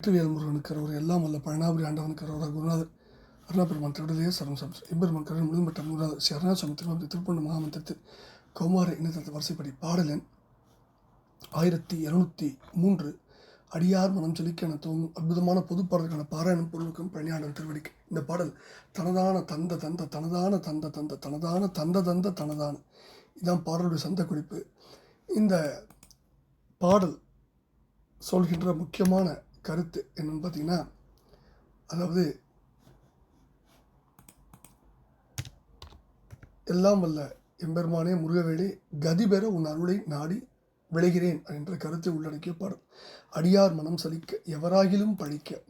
வெற்றிவேல் முருகனுக்கு அவர் எல்லாம் வல்ல பழனாபுரி ஆண்டவனுக்கு அவர் குருநாதர் அருணாபெருமான் திருடலையே சரம் சம் எம்பெருமான் கருண் முழுமைப்பட்ட குருநாதர் ஸ்ரீ அருணாச்சலம் திருவாரூர் திருப்பூர் மகாமந்திரத்தில் கௌமார இனத்தத்தை வரிசைப்படி பாடல் எண் 1203 அடியார் மனம் சொல்லிக்க என தோணும் அற்புதமான பொதுப்பாடலுக்கான பாராயணம் பொருளுக்கும் பழனியாண்டன் திருவடிக்கு. இந்த பாடல் தனதான தந்த தந்த தனதான தந்த தந்த தனதான தந்த தந்த தனதான இதுதான் பாடலுடைய சந்த குறிப்பு. இந்த பாடல் சொல்கின்ற முக்கியமான கருத்து என்னன்னு பார்த்தீங்கன்னா, அதாவது எல்லாம் வல்ல எம்பெருமானே முருகவேளே கதி பெற உன் அருளை நாடி விளைகிறேன் என்ற கருத்தை உள்ளடக்கிய பாடல். அடியார் மனம் சலிக்க எவராகிலும் பழிக்க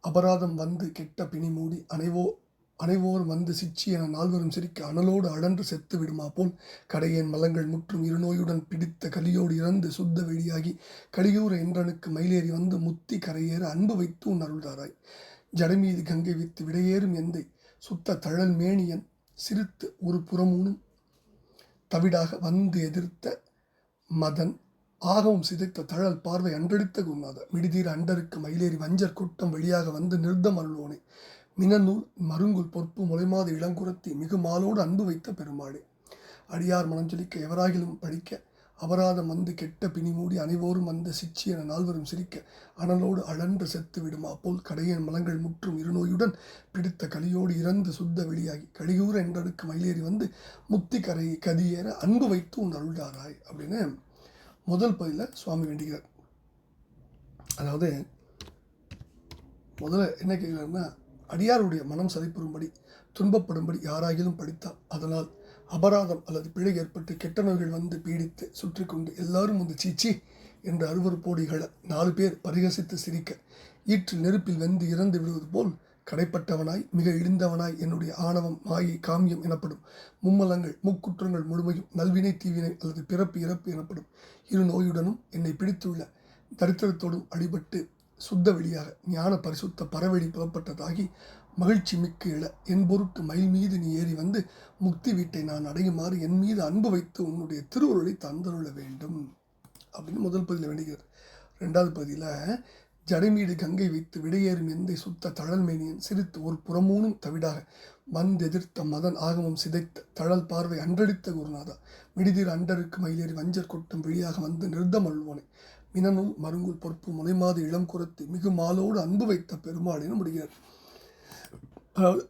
அபராதம் வந்து கெட்ட பிணி மூடி அனைவோர் வந்து சிச்சி என நால்வரும் சிரிக்க அனலோடு அழன்று செத்து விடுமா போல் கடையேன் மலங்கள் முற்றும் இருநோயுடன் பிடித்த கலியோடு இறந்து சுத்த வெளியாகி கலியூர என்றனுக்கு மயிலேறி வந்து முத்தி கரையேற அன்பு வைத்து உன் அருள்தாராய். ஜடமீது கங்கை வைத்து விடையேறும் எந்தை சுத்த தழல் மேனியன் சிரித்து ஒரு புறமூனும் தவிடாக வந்து எதிர்த்த மதன் ஆகவும் சிதைத்த தழல் பார்வை அன்றெடுத்த குருநாத மிடிதீர அண்டருக்கு மயிலேறி வஞ்சர் கூட்டம் வெளியாக வந்து நிறுத்தம் அருள்வோனே மினநூல் மருங்குல் பொற்பு முளைமாத இளங்குரத்தி மிகு மாலோடு அன்பு வைத்த பெருமாளே. அடியார் மனம் சொல்லிக்க எவராகிலும் படிக்க அபராதம் வந்து கெட்ட பிணி மூடி அனைவோரும் வந்து சிச்சி என நால்வரும் சிரிக்க அனலோடு அழன்று செத்து விடுமா போல் கடையன் மலங்கள் முற்றும் இருநோயுடன் பிடித்த கலியோடு இறந்து சுத்த வெளியாகி கலியூர என்றடுக்கு மயிலேறி வந்து முத்தி கரையை கதியேற அன்பு வைத்து உன் அருள்தாராய் அப்படின்னு முதல் பதில சுவாமி வேண்டுகிறார். அதாவது முதல்ல என்ன கேட்கிறாருன்னா, அடியாருடைய மனம் சலிப்புறும்படி துன்பப்படும்படி யாராகிலும் படித்தால் அதனால் அபராதம் அல்லது பிழை ஏற்பட்டு கெட்ட நோய்கள் வந்து பீடித்து சுற்றி கொண்டு எல்லாரும் வந்து சீச்சி என்ற அருவறுப்போடிகளை 4 பேர் பரிகசித்து சிரிக்க ஈற்றில் நெருப்பில் வெந்து இறந்து விடுவது போல் கடைப்பட்டவனாய் மிக இழிந்தவனாய் என்னுடைய ஆணவம் மாயை காமியம் எனப்படும் மும்மலங்கள் முக்குற்றங்கள் முழுமையும் நல்வினை தீவினை அல்லது பிறப்பு இறப்பு எனப்படும் இரு நோயுடனும் என்னை பிடித்துள்ள தரித்திரத்தோடும் அடிபட்டு சுத்த வெளியாக ஞான பரிசுத்த பரவெளி புலப்பட்டதாகி மகிழ்ச்சி மிக்க இழ என் பொருட்டு மயில் மீது நீ ஏறி வந்து முக்தி வீட்டை நான் அடையுமாறு என் மீது அன்பு வைத்து உன்னுடைய திருவுருளை தந்தருள வேண்டும் அப்படின்னு முதல் பகுதியில் வேண்டுகிறது. 2வது பகுதியில் ஜடைமீது கங்கை வைத்து விடையேறும் எந்தை சுத்த தழல்மேனியன் சிரித்து ஒரு புறமூனும் தவிடாக வந்தெதிர்த்த மதன் ஆகமம் சிதைத்த தழல் பார்வை அன்றடித்த குருநாதா மிடிதீர் அண்டருக்கு மயிலேறி வஞ்சர் கொட்டம் வெளியாக வந்து நிறுத்தம் அழுவோனே மினநூல் மருங்குல் பொறுப்பு முளைமாது இளம் குரத்தி மிகு மாலோடு அன்பு வைத்த பெருமாளின்னு முடிகிறார். அதாவது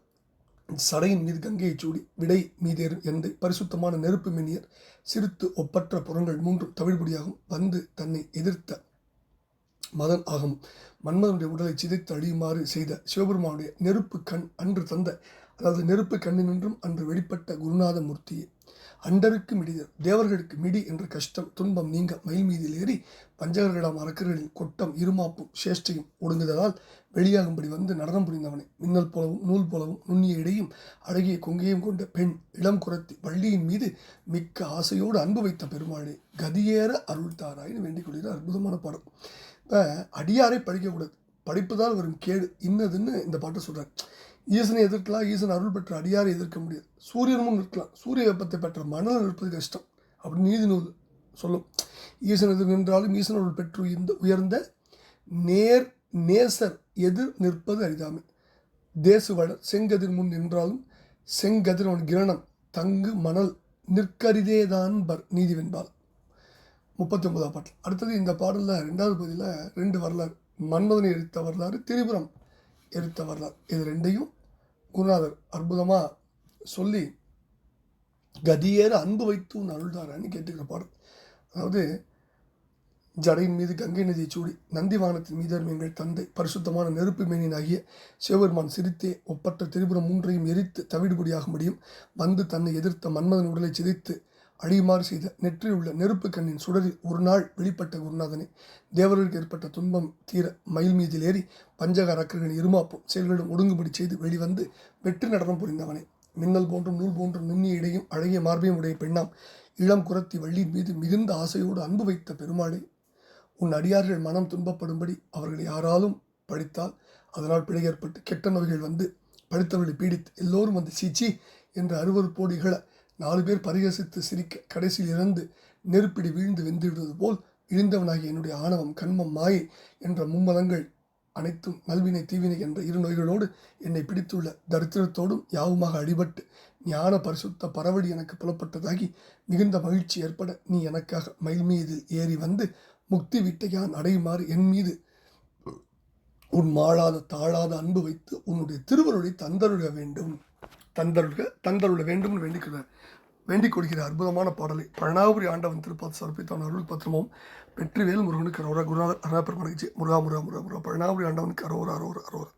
சடையின் மீது கங்கையை சூடி விடை மீதேறும் எந்தை பரிசுத்தமான நெருப்பு மெனியர் சிரித்து ஒப்பற்ற புறங்கள் 3 தவிழ்படியாகும் வந்து தன்னை எதிர்த்த மதன் ஆகும் மன்மதனுடைய உடலை சிதைத்து அழியுமாறு செய்த சிவபெருமானுடைய நெருப்பு கண் அன்று தந்த, அதாவது நெருப்பு கண்ணினின்றும் அன்று வெளிப்பட்ட குருநாத மூர்த்தியே. அண்டருக்கு மிடிதர் தேவர்களுக்கு மிடி என்ற கஷ்டம் துன்பம் நீங்க மயில் மீதில் ஏறி பஞ்சகர்களாம் அரக்கர்களின் கொட்டம் இருமாப்பும் சேஷ்டையும் ஒடுங்குதலால் வெளியாகும்படி வந்து நடனம் புரிந்தவனே மின்னல் போலவும் நூல் போலவும் நுண்ணிய இடையும் அழகிய கொங்கையும் கொண்ட பெண் இளம் குரத்தி வள்ளியின் மீது மிக்க ஆசையோடு அன்பு வைத்த பெருமாளே கதியேற அருள் தாராயின்னு வேண்டிக் கொள்கிற அற்புதமான பாடம். இப்போ அடியாரை படிக்கக்கூடாது, படிப்பதால் வரும் கேடு இன்னதுன்னு இந்த பாட்டை சொல்கிறார். ஈசனை எதிர்க்கலாம், ஈசன் அருள் பெற்ற அடியாரை எதிர்க்க முடியாது. சூரியனும் நிற்கலாம், சூரிய வெப்பத்தை பெற்ற மணல் நிற்பது கஷ்டம் அப்படின்னு நீதி நூல் சொல்லும். ஈசன் எதிர் நின்றாலும் ஈசன் அருள் பெற்று உயர்ந்த நேசர் எதிர் நிற்பது அரிதாமை. தேசுவளர் செங்கதிர் முன் நின்றாலும் செங்கதிர் அவன் கிரணம் தங்கு மணல் நிற்கரிதேதான் பர் நீதி வென்பால் 39ஆம் பாட்டில். அடுத்தது இந்த பாடலில் 2வது பகுதியில் 2 வரலாறு, மன்மதனை எரித்த வரலாறு, திரிபுரம் எரித்த வரலாறு. இது 2ஐயும் குருநாதர் அற்புதமாக சொல்லி கதியேற அன்பு வைத்து உன் அருள்தாரான்னு கேட்டுக்கிற பாடல். அதாவது ஜடையின் மீது கங்கை நதியை சூடி நந்திவானத்தின் மீதரும் எங்கள் தந்தை பரிசுத்தமான நெருப்பு மேனியனாகிய சிவபெருமான் சிரித்தே ஒப்பற்ற திரிபுரம் 3ஐயும் எரித்து தவிடுபடியாகும்படியும் வந்து தன்னை எதிர்த்த மன்மதன் உடலை சிதைத்து அழியுமாறு செய்த நெற்றில் உள்ள நெருப்பு கண்ணின் சுடரில் ஒரு நாள் வெளிப்பட்ட குருநாதனே தேவர்களுக்கு ஏற்பட்ட துன்பம் தீர மயில் மீதில் ஏறி பஞ்சக அரக்கர்களின் இருமாப்பும் செயல்களிடம் ஒடுங்குபடி செய்து வெளிவந்து வெற்றி நடனம் புரிந்தவனே மின்னல் போன்றும் நூல் போன்றும் நுண்ணிய இடையும் அழகிய மார்பையும் உடைய பெண்ணாம் இளம் குரத்தி வள்ளியின் மீது மிகுந்த ஆசையோடு அன்பு வைத்த பெருமாளே உன் அடியார்கள் மனம் துன்பப்படும்படி அவர்கள் யாராலும் படித்தால் அதனால் பிழை ஏற்பட்டு கெட்ட நோய்கள் வந்து படித்தவர்களை பீடித்து எல்லோரும் வந்து சீச்சி என்ற அருவறுப்போடிகளை 4 பேர் பரிகசித்து சிரிக்க கடைசியில் இறந்து நெருப்பிடி வீழ்ந்து வெந்து விடுவது போல் இழிந்தவனாகிய என்னுடைய ஆணவம், கண்மம், மாயை என்ற மும்மலங்கள் அனைத்தும் நல்வினை தீவினை என்ற இரு நோய்களோடு என்னை பிடித்துள்ள தரித்திரத்தோடும் யாவுமாக அடிபட்டு ஞான பரிசுத்த பரவடி எனக்கு புலப்பட்டதாகி மிகுந்த மகிழ்ச்சி ஏற்பட நீ எனக்காக மயில் மீது ஏறி வந்து முக்தி விட்டையான் அடையுமாறு என் மீது உன் மாளாத தாழாத அன்பு வைத்து உன்னுடைய திருவருளை தந்தருள வேண்டும்னு வேண்டிக் கொள்கிற அற்புதமான பாடலை பழனாபுரி ஆண்டவன் திருப்பாத்து சமர்ப்பித்தான் அருள் பத்திரமும் வெற்றிவேல் முருகனுக்கு அரோரா, குருநாதர் அருணாபெருமனுக்கு முருகா முருகா முருகா முருகா, பழனாபுரி ஆண்டவனுக்கு அரோரா அரோரா அரோரா.